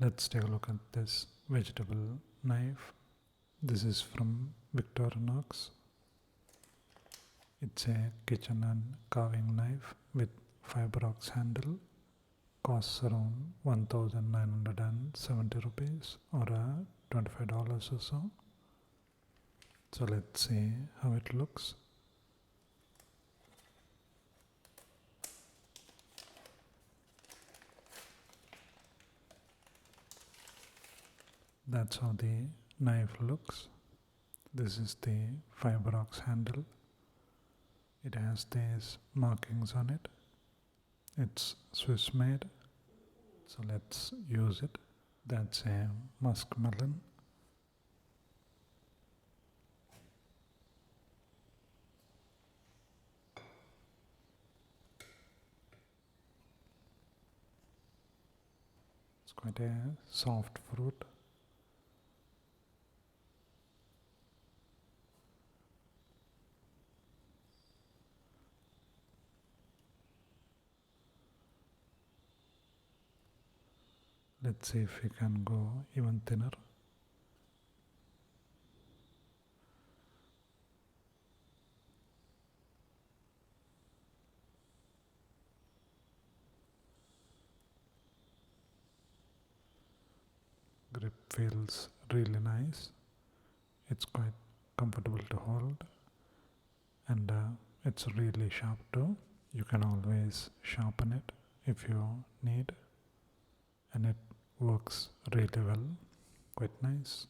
Let's take a look at this vegetable knife. This is from Victorinox. It's a kitchen and carving knife with Fibrox handle. Costs around 1970 rupees or $25 or so. So let's see how it looks. That's how the knife looks. This is the Fibrox handle. It has these markings on it. It's Swiss made, so let's use it. That's a muskmelon. It's quite a soft fruit. Let's see if we can go even thinner. Grip feels really nice. It's quite comfortable to hold, and it's really sharp too. You can always sharpen it if you need, and it works really well. Quite nice.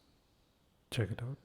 Check it out.